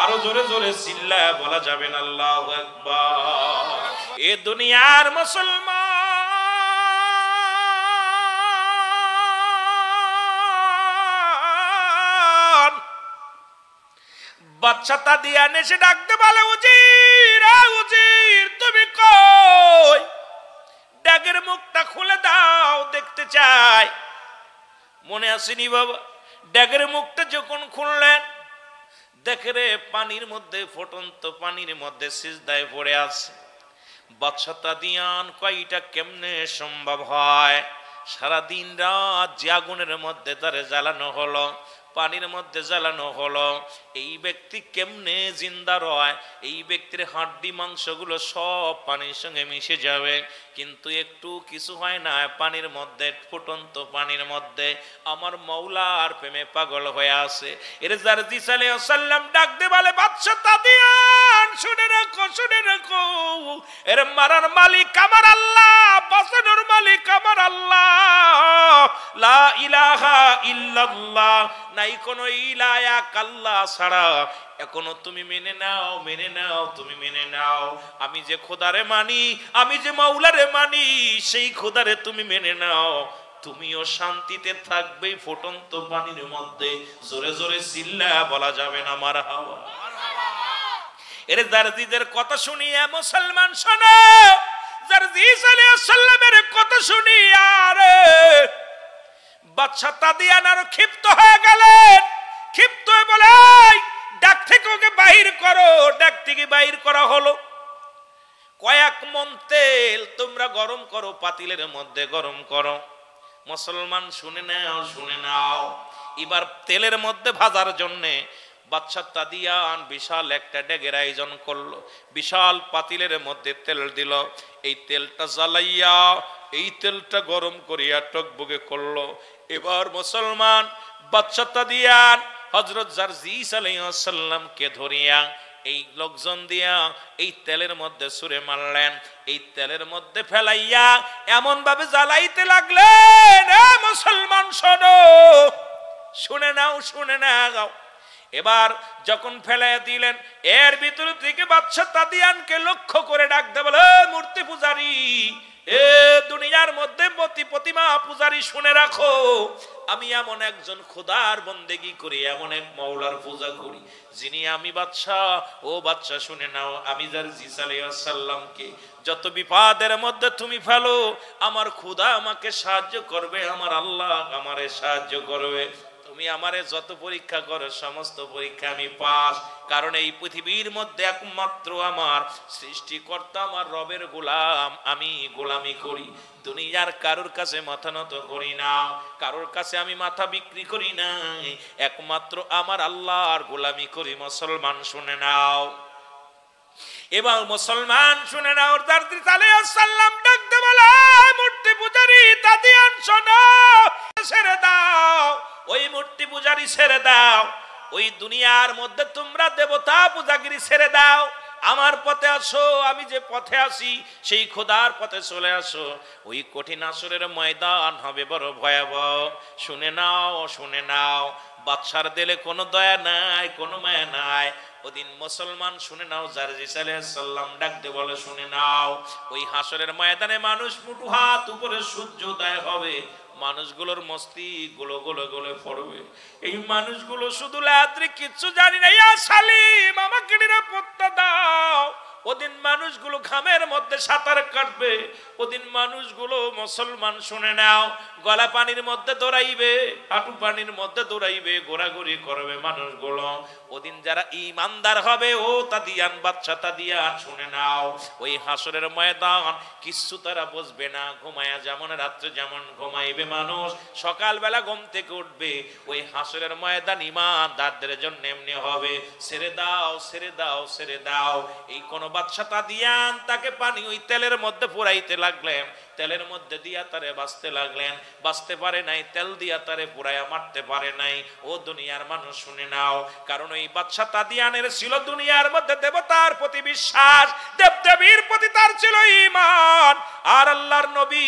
আরো জোরে জোরে চিল্লা বলা যাবে না আল্লাহু আকবার। এ দুনিয়ার মুসলমান বাদশা কাদিয়ান এসে ডাকতে বলে উজির, উজির তুমি কই, ড্যাগের মুখটা খুলে দাও, দেখতে চাই। মনে আসেনি বাবা? ড্যাগের মুখটা যখন খুললেন দেখে রে পানির মধ্যে, ফুটন্ত পানির মধ্যে সিজদায় পড়ে আছে। বাদশা কাদিয়ান কয়টা কেমনে সম্ভব হয়? সারা দিন রাত যে আগুনের মধ্যে তারে জ্বালানো হলো, পানির মধ্যে জ্বালানো হলো, এই ব্যক্তি কেমনে জিন্দা রয়? এই ব্যক্তির হাড্ডি মাংসগুলো সব পানির সঙ্গে মিশে যাবে, কিন্তু একটু কিছু হয় না। পানির মধ্যে, ফুটন্ত পানির মধ্যে আমার মাওলার প্রেমে পাগল হয়ে আছে। এর জারজিস আলাইহিস সালাম ডাক দে বলে বাদশা কাদিয়ান শুনে রাখো, শুনে রাখো, এর মারার মালিক আমার আল্লাহ, বাঁচানোর মালিক আমার আল্লাহ, লা ইলাহা ইল্লাল্লাহ, নাই কোনো ইলায়া কাল্লা ছাড়া। এখনো তুমি মেনে নাও, মেনে নাও, তুমি মেনে নাও। আমি যে খোদারে মানি, আমি যে মাওলারে মানি, সেই খোদারে তুমি মেনে নাও, তুমিও শান্তিতে থাকবে ফুটন্ত পানির মধ্যে। জোরে জোরে চিল্লা বলা যাবে না মারহাবা। এর জারজিদের কথা শুনিয়া মুসলমান শোনো, জারজিস আলাইহিস সালামের কথা শুনিয়া রে বাদশা কাদিয়ান আরো ক্ষিপ্ত হয়ে গেলেন। ক্ষিপ্ত হয়ে বলে ডাক থেকে ওকে বাহির করো। ডাক থেকে বাহির করা হলো। কয়েক মণ তেল তোমরা গরম করো, পাতিলের মধ্যে গরম করো। মুসলমান শুনে নাও, শুনে নাও। এবার তেলের মধ্যে ভাজার জন্যে বাদশা কাদিয়ান বিশাল একটা ডেগের আয়োজন করলো। বিশাল পাতিলের মধ্যে তেল দিল। এই তেলটা জ্বালাইয়া, এই তেলটা গরম করিয়া টকবগে করলো। এবার মুসলমান বাদশা কাদিয়ান হযরত জারজিস আলাইহিস সালামকে ধরিয়া এই লোকজন দিয়া এই তেলের মধ্যে ছুঁড়ে মারলেন। এই তেলের মধ্যে ফেলাইয়া এমন ভাবে জ্বালাইতে লাগলেন, মুসলমান শোনো, শুনে নাও, শুনে নাও। এবার যখন ফেলাইয়া দিলেন, এর ভিতর থেকে বাদশা কাদিয়ানকে লক্ষ্য করে ডাকতে বলে মূর্তি পূজারী, এ দুনিয়ার মধ্যে প্রতিমা পূজারী শুনে রাখো, আমি এমন একজন খোদার বন্দেগী করি, এমন এক মাওলার পূজা করি যিনি আমি বাদশাহ। ও বাদশাহ শুনে নাও, আমি জারজিস আলাইহিস সালামকে যত বিপদের মধ্যে তুমি ফেলো, আমার খোদা আমাকে সাহায্য করবে, আমার আল্লাহ আমারে সাহায্য করবে। তুমি আমারে যত পরীক্ষা করো সমস্ত পরীক্ষা আমি পাস, কারণ এই পৃথিবীর মধ্যে একমাত্র আমার সৃষ্টিকর্তা আমার রবের গোলাম, আমি গোলামি করি। দুনিয়ার কারোর কাছে মাথা নত করি না, কারোর কাছে আমি মাথা বিক্রি করি না, একমাত্র আমার আল্লাহর গোলামি করি। মুসলমান শুনে নাও, এবার মুসলমান শুনে নাও, জারজিস আলাইহিস সালাম ডাকতে বলে, মূর্তি পূজারী দাদিয়ান শোনো, ছেড়ে দাও ওই মূর্তি পূজারী, ছেড়ে দাও ওই দুনিয়ার মধ্যে তোমরা দেবতা পূজাগিরি ছেড়ে দাও, আমার পথে আসো, আমি যে পথে আসি সেই খোদার পথে চলে আসো। ওই কঠিন আসরের ময়দান হবে বড় ভয়াবহ। শুনে নাও, শুনে নাও, বাদশার দিলে কোনো দয়া নাই, কোনো মায়া নাই। ওদিন মুসলমান শুনে নাও, জারজিস আলাইহিস সালাম ডাকতে বলে, শুনে নাও, ওই হাসরের ময়দানে মানুষ মুঠো হাত উপরে সূর্যোদয় হবে, মানুষগুলোর মস্তি গুলো গুলো গলে পড়বে। এই মানুষগুলো শুধু লাদ্রি কিচ্ছু জানি না, ইয়া সালিম আমাকে নিরাপত্তা দাও। ওদিন মানুষগুলো ঘামের মধ্যে সাঁতার কাটবে, ওদিন মানুষগুলো মুসলমান শুনে নাও গলা পানির মধ্যে দৌড়াইবে, হাঁটু পানির মধ্যে দৌড়াইবে, ঘোরাঘুরি করবে মানুষগুলো। ওদিন যারা ঈমানদার হবে, ও তাদিয়ান বাদশা তাদিয়ান শুনে নাও, ওই হাসরের ময়দান কিচ্ছু তারা বুঝবে না। ঘুমায়া যেমন রাত্রে যেমন ঘুমাইবে মানুষ, সকালবেলা ঘুম থেকে উঠবে, ওই হাসরের ময়দান ঈমানদারদের জন্য এমনি হবে। ছেড়ে দাও, ছেড়ে দাও, ছেড়ে দাও। এই কোন বাদশা তাদিয়ান তাকে পানি ওই তেলের মধ্যে পুরাইতে লাগলেন, তেলের মধ্যে দিয়া তারে বাঁচতে লাগলেন, বাঁচতে পারে নাই, তেল দিয়া তারে পুরাইয়া মারতে পারে নাই। ও দুনিয়ার মানুষ শুনে নাও, কারণ ওই বাদশা তাদিয়ানের ছিল দুনিয়ার মধ্যে দেবতার প্রতি বিশ্বাস, দেবদেবীর প্রতি তার ছিল ঈমান। আর আল্লাহর নবী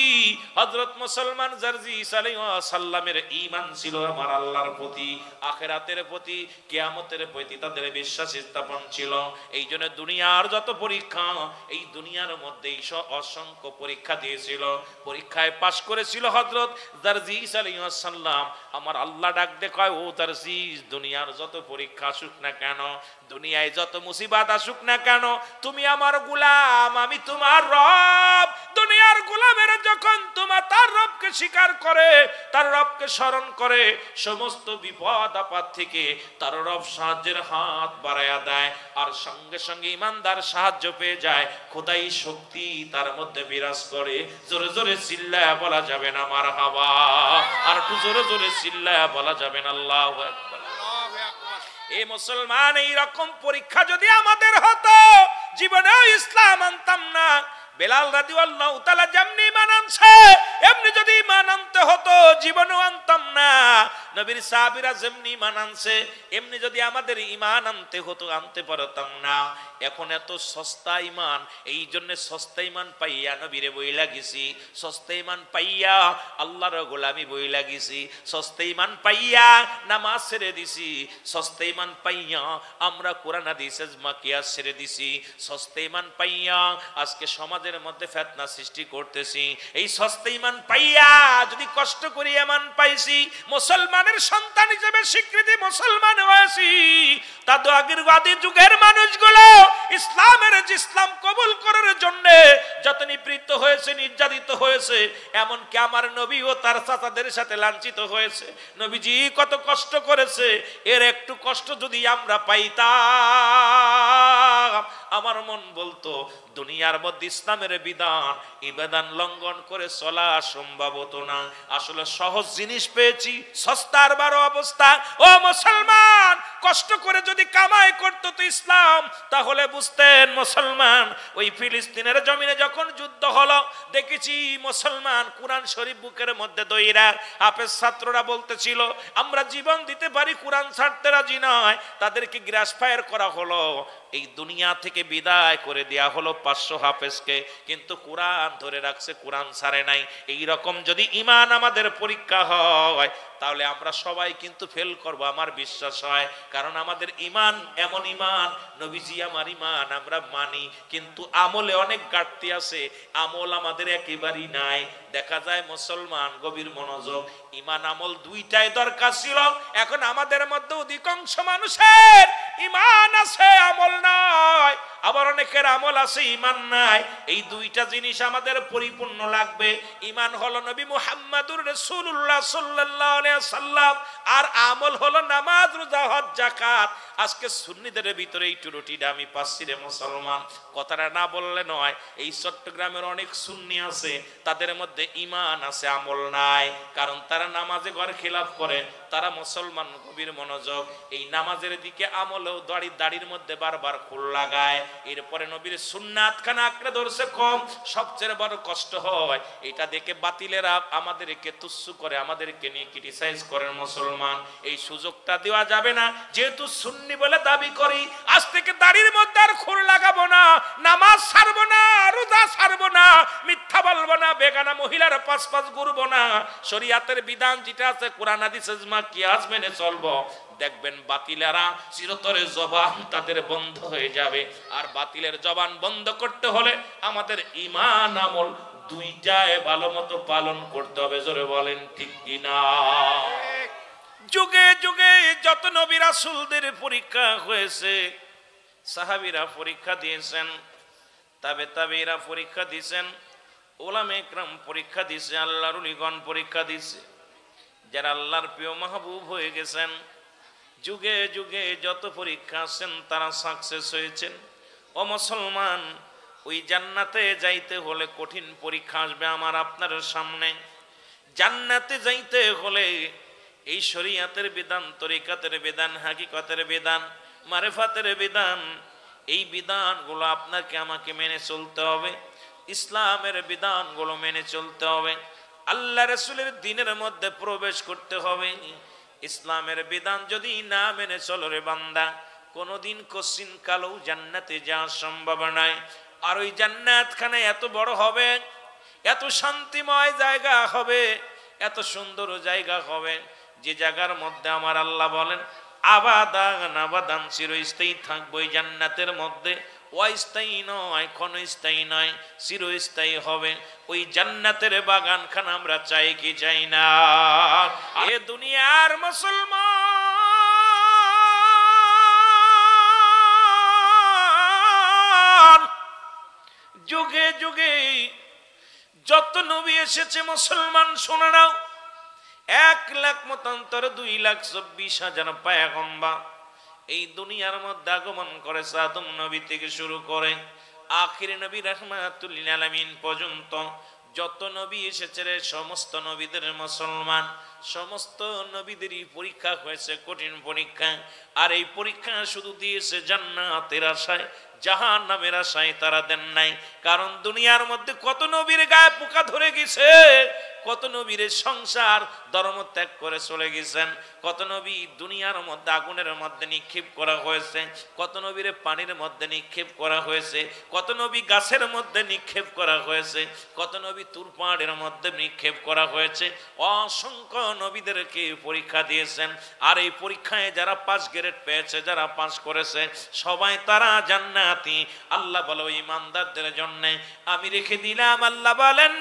হযরত মুসলমান জারজিস আলাইহিস সালামের ঈমান ছিল আমার আল্লাহর প্রতি, আখিরাতের প্রতি, কিয়ামতের প্রতি তাদের বিশ্বাস স্থাপন ছিল। এই জন্য দুনিয়ার যত পরীক্ষা, এই দুনিয়ার মধ্যে অসংখ্য পরীক্ষা দিয়েছিল, পরীক্ষায় পাশ করেছিল হযরত জারজিস আলাইহিস সালাম। আমার আল্লাহ ডাক দে কয়, ও জারজিস, দুনিয়ার যত পরীক্ষা আসুক না কেন, দুনিয়ায় যত মুসিবত আসুক না কেন, তুমি আমার গোলাম, আমি তোমার রব। দুনিয়ার গোলামের যখন তোমার তার রবকে স্বীকার করে, তার রবকে স্মরণ করে, সমস্ত বিপদ আপদ থেকে তার রব সাহায্যের হাত বাড়ায়া দেয়, আর সঙ্গে সঙ্গে ইমানদার সাহায্য পেয়ে যায়, খোদাই শক্তি তার মধ্যে বিরাজ করে। জোরে জোরে চিল্লায়া বলা যাবে না মারহাবা, আর একটু জোরে জোরে চিল্লায়া বলা যাবে না আল্লাহু আকবার। এই মুসলমান, এই রকম পরীক্ষা যদি আমাদের হতো, জীবনেও ইসলাম আনতাম না। বেলাল রাদিয়াল্লাহু তাআলা যেমনি ঈমান আনছে, এমনি যদি ঈমান আনতে হতো জীবনেও আনতাম না। নবীর সাহাবীরা যেমনি ঈমান আনছে, এমনি যদি আমাদের ঈমান আনতে হতো আনতে পারতাম না। এখন এত সস্তা ঈমান, এই জন্য সস্তা ঈমান পাইয়া নবীরে বই লাগিছি, সস্তা ঈমান পাইয়া আল্লাহর গোলামি বই লাগিছি, সস্তা ঈমান পাইয়া নামাজ ছেড়ে দিছি, সস্তা ঈমান পাইয়া আমরা কোরআন হাদিস মাকিয়াস ছেড়ে দিছি, সস্তা ঈমান পাইয়া আজকে সমাজের মধ্যে ফিতনা সৃষ্টি করতেছি। এই সস্তা ঈমান পাইয়া যদি কষ্ট করি ঈমান পাইছি, মুসলমানের সন্তান হিসেবে স্বীকৃতি মুসলমান হয়েছি, তা তো আগের আদি যুগের মানুষগুলো ইসলামের ইসলাম কবুল করার জন্য যত নিপীড়িত হয়েছে, নির্যাতিত হয়েছে, এমনকি আমার নবীও তার চাচাদের সাথে লাঞ্ছিত হয়েছে। নবীজি কত কষ্ট করেছে, এর একটু কষ্ট যদি আমরা পাইতাম, আমার মন বলতো দুনিয়ার মধ্যে ইসলামের বিধান, এই বিধান লঙ্ঘন করে চলা সম্ভব হতো না। আসলে সহজ জিনিস পেয়েছি, সস্তার বড় অবস্থা। ও মুসলমান, কষ্ট করে যদি কামাই করতো তো ইসলাম, তাহলে বুঝতেন মুসলমান। ওই ফিলিস্তিনের জমিনে যখন যুদ্ধ হলো, দেখেছি মুসলমান কোরআন শরীফ বুকের মধ্যে দইরা, হাফেজ ছাত্ররা বলতেছিল আমরা জীবন দিতে পারি, কোরআন ছাড়তে রাজি নয়, তাদেরকে গ্রাস ফায়ার করা হলো, এই দুনিয়া থেকে বিদায় করে দেয়া হলো 500 হাফেজকে, কিন্তু কোরআন ধরে রাখছে, কোরআন ছাড়ে নাই। এই রকম যদি ঈমান আমাদের পরীক্ষা হয়, তাহলে আমরা সবাই কিন্তু ফেল করব আমার বিশ্বাস হয়। কারণ আমাদের ঈমান এমন ঈমান, নবীজি আমার ঈমান আমরা মানি, কিন্তু আমলে অনেক ঘাটতি আছে, আমল আমাদের একেবারেই নাই। দেখা যায় মুসলমান, গভীর মনোযোগ, ঈমান আমল দুইটাই দরকার ছিল। এখন আমাদের মধ্যে অধিকাংশ মানুষের ঈমান আছে, আমল নাই। আবার অনেকের আমল আছে, ঈমান নাই। এই দুইটা জিনিস আমাদের পরিপূর্ণ লাগবে। ঈমান হলো নবী মুহাম্মদুর রাসূলুল্লাহ সাল্লাল্লাহু আলাইহি সাল্লাম, আর আমল হলো নামাজ, রোজা, হজ, যাকাত। আজকে সুন্নিদের ভিতরে এই টুরুটিটা আমি পাচ্ছি রে মুসলমান, কথাটা না বললে নয়। এই চট্টগ্রামের অনেক সুন্নি আছে, তাদের মধ্যে ঈমান আছে, আমল নাই। কারণ তারা নামাজে ঘর খিলাফ করে, তারা মুসলমান, গভীর মনোযোগ, এই নামাজের দিকে আমলেও দাড়ির মধ্যে বারবার খুল লাগায়। এরপরে নবীর সুন্নাত খানা আঁকড়ে ধরছে কম। সবচেয়ে বড় কষ্ট হয় এটা দেখে বাতিলেরা আমাদেরকে তুচ্ছ করে, আমাদেরকে নিয়ে ক্রিটিসাইজ করে। মুসলমান, এই সুযোগটা দেওয়া যাবে না। যেহেতু সুন্নি বলে দাবি করি, আজ থেকে দাড়ির মধ্যে আর খুল লাগাবো না, নামাজ ছাড়বো না, রোজা ছাড়বো না, মিথ্যা বলবো না, বেগানা মহিলার পাঁচ ঘুরবো না। শরীয়তের বিধান যেটা আছে, কোরআন হাদিস ইজমা কিয়াস মেনে চলবো। দেখবেন বাতিলেরা চিরতরে জবান তাদের বন্ধ হয়ে যাবে। আর বাতিলের জবান বন্ধ করতে হলে আমাদের ঈমান আমল দুইটাই ভালো মতো পালন করতে হবে। জোরে বলেন ঠিক কিনা? যুগে যুগে যত নবী রাসূলদের পরীক্ষা হয়েছে, সাহাবীরা পরীক্ষা দিয়েছেন, তাবেঈরা পরীক্ষা দিয়েছেন, উলামা ইকরাম পরীক্ষা দিয়েছে, আল্লাহর ওলিগণ পরীক্ষা দিয়েছে। যারা আল্লাহর প্রিয় মাহবুব হয়ে গেছেন, যুগে যুগে যত পরীক্ষা আছেন, তারা সাকসেস হয়েছেন। ও মুসলমান, ওই জান্নাতে যাইতে হলে কঠিন পরীক্ষা আসবে আমার আপনার সামনে। জান্নাতে যাইতে হলে এই শরীয়তের বিধান, তরিকাতের বিধান, হাকিকতের বিধান, মারিফাতের বিধান, এই বিধানগুলো আপনাকে আমাকে মেনে চলতে হবে। ইসলামের বিধানগুলো মেনে চলতে হবে। আল্লাহ রাসূলের দ্বীনের মধ্যে প্রবেশ করতে হবে। ইসলামের বিধান যদি না মেনে চলো রে বান্দা, কোনোদিন কোশ্চিন কালেও জান্নাতে যাওয়া সম্ভব নয়। আর ওই জান্নাতখানা এত বড় হবে, এত শান্তিময় জায়গা হবে, এত সুন্দর জায়গা হবে, যে জায়গার মধ্যে আমার আল্লাহ বলেন আবাদান আবাদান, চিরস্থায়ী থাকবো এই জান্নাতের মধ্যে। অস্থায়ী নয়, ক্ষণস্থায়ী নয়, চিরস্থায়ী হবে। ওই জান্নাতের বাগানখানা আমরা চাই কি চাই না? এ দুনিয়ার মুসলমান, যুগে যুগে যত নবী এসেছে মুসলমান শুনে নাও, 1,00,000 মতান্তর 2,24,000 পয়গম্বর এই দুনিয়ার মধ্যে আগমন করেছে। আদম নবী থেকে শুরু করে আখির নবী রাহমাতুল লিল আলামিন পর্যন্ত যত নবী এসেছে রে, সমস্ত নবীদের মুসলমান, সমস্ত নবীদেরই পরীক্ষা হয়েছে, কঠিন পরীক্ষা। আর এই পরীক্ষা শুধু দিয়েছে জান্নাতের আশায়, জাহান্নামের আশায় তারা দেন নাই। কারণ দুনিয়ার মধ্যে কত নবীর গায়ে পোকা ধরে গেছে, কত নবীর সংসার ধর্ম ত্যাগ করে চলে গেছেন, কত নবী দুনিয়ার মধ্যে আগুনের মধ্যে নিক্ষেপ করা হয়েছে, কত নবীর পানির মধ্যে নিক্ষেপ করা হয়েছে, কত নবী গাছের মধ্যে নিক্ষেপ করা হয়েছে, কত নবী তুর পাহাড়ের মধ্যে নিক্ষেপ করা হয়েছে। অসংখ্য নবীদেরকে পরীক্ষা দিয়েছেন। আর এই পরীক্ষায় যারা 5 গ্রেড পেয়েছে, যারা পাস করেছে, সবাই তারা জান্নাতি। আল্লাহ বলে ঈমানদারদের জন্য আমি রেখে দিলাম, আল্লাহ বলেন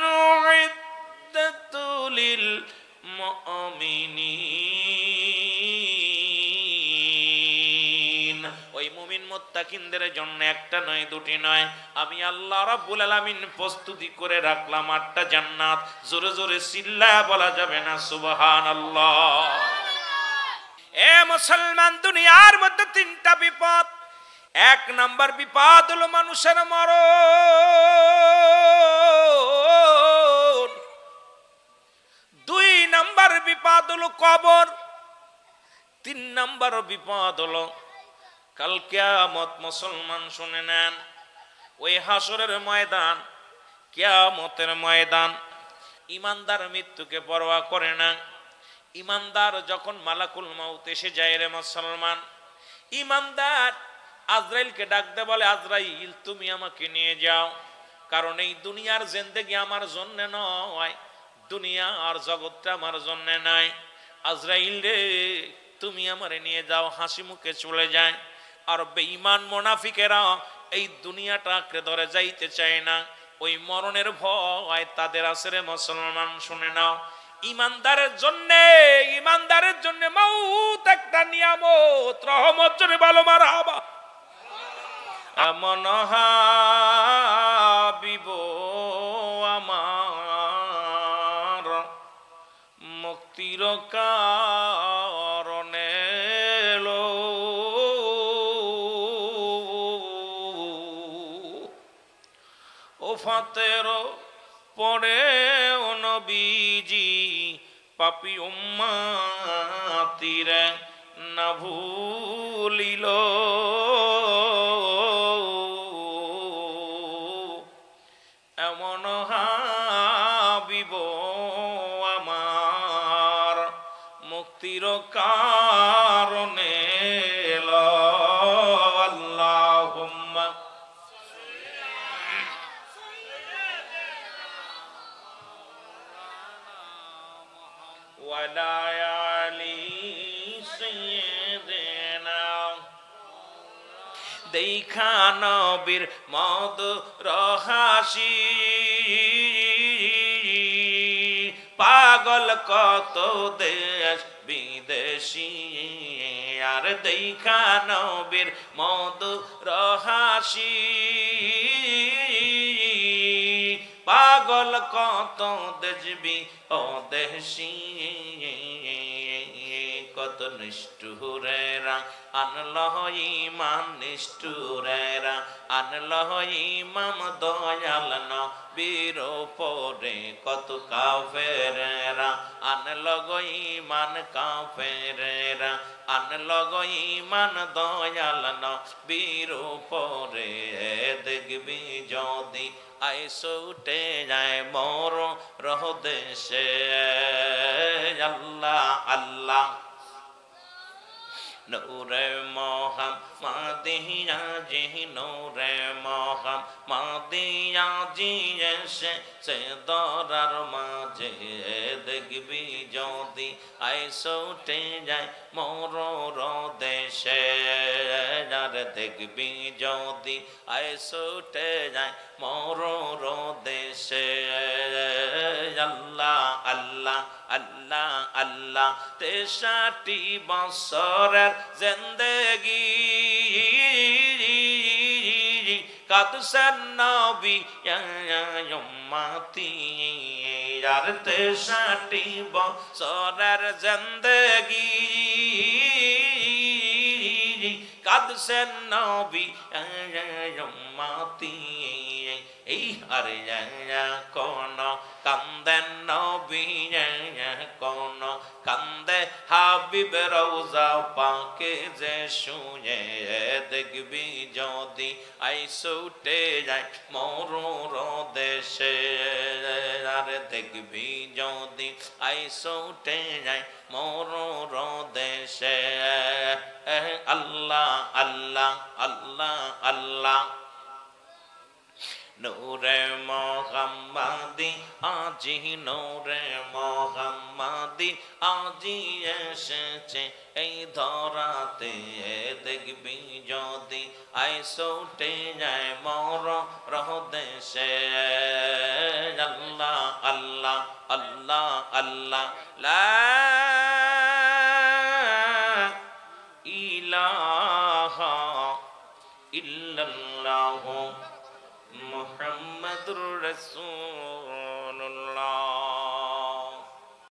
লিল মুমিনিন, ওই মুমিন মুত্তাকিনদের জন্য একটা নয়, দুটি নয়, আমি আল্লাহ রাব্বুল আলামিন প্রস্তুতি করে রাখলাম 8টা জান্নাত। জোরে জোরে চিল্লায়া বলা যাবে না সুবহানাল্লাহ? এ মুসলমান, দুনিয়ার মধ্যে 3টা বিপদ। 1 নাম্বার বিপদ হলো মানুষের মরণ। 2 নাম্বার বিপদ হলো কবর। 3 নাম্বার বিপদ হলো কাল কিয়ামত। মুসলমান শুনে নেন, ওই হাসরের ময়দান, কিয়ামতের ময়দান, ইমানদার মৃত্যুকে পরোয়া করে না। ইমানদার যখন মালাকুল মাউত এসে যায় রে মুসলমান, ইমানদার আজরাইলকে ডাকতে বলে, আজরাইল তুমি আমাকে নিয়ে যাও। কারণ এই দুনিয়ার জিন্দেগি আমার জন্য নয়, দুনিয়া আর জগৎটা আমার জন্য নয়। আজরাইল রে তুমি আমারে নিয়ে যাও, হাসি মুখে চলে যায়। আর বেঈমান মুনাফিকেরা এই দুনিয়াটা আঁকড়ে ধরে যাইতে চায় না, ওই মরণের ভয় তাদের আছে রে মুসলমান। শুনে নাও, ইমানদারের জন্য মউত একটা নিয়ামত, রহমত। জোরে বলো মারহাবা। এমন হাবিব আমার মুক্তির কারণে লো, ও ফাতের পরে ও নবীজি পাপী উম্মতিরে না ভুলিল। এমন হাবিব আমার মুক্তির কারণে আল্লাহুম্মা ওয়ালা আলি সাইয়্যিদিনা। দেখা নবীর মধুর হাসি, পাগল কত দেশ বিদেশি। আর দেখা নবীর মধুর হাসি, পাগল কত দেশ বিদেশি। কত নিষ্ঠুরেরা আনলহ ইমান, নিষ্ঠুরেরা আনলহ ইমাম দয়াল নবীর উপরে। কত কাফেরেরা আনলগ ইমান, কাফেরেরা আনলগ ইমান দয়াল নবীর উপরে। দেখবি যদি আইসো উঠে যায় মোর রহ দেশে। আল্লাহ আল্লাহ নূরে মোহাম্মদিয়া জি, নূরে মোহাম্মদিয়া জি এসে সে দরার মাঝে। দেখবি যদি আইসো উঠে যায় মোর দেশে। আর দেখবি যদি আইসো উঠে যায় মোর দেশে। আল্লাহ আল্লাহ আল্লাহ আল্লাহ। 63 বছরের জিন্দেগি কাদসেন নবী উম্মতি। আর 63 বছরের জিন্দেগি কাদসেন নবী উম্মতি। এই আরে কোন কান্দেন নবী, কোন কান্দে হাবিব রওজা পাকে যে শুয়ে। দেখবি যদি আইসো উঠে যায় মোর দেশে। আর দেখবি যদি আইসো উঠে যায় মোর দেশে। আল্লাহ আল্লাহ আল্লাহ আল্লাহ। নূরে মোহাম্মদি আজি, নূরে মোহাম্মদি আজি এসেছে এই ধরাতে। দেখবি যদি আইসো উঠে যায় মোর দেশে। আল্লাহ আল্লাহ আল্লাহ আল্লাহ। লা ইলাহা ইল্লাল্লাহু মুহাম্মাদুর রাসূলুল্লাহ।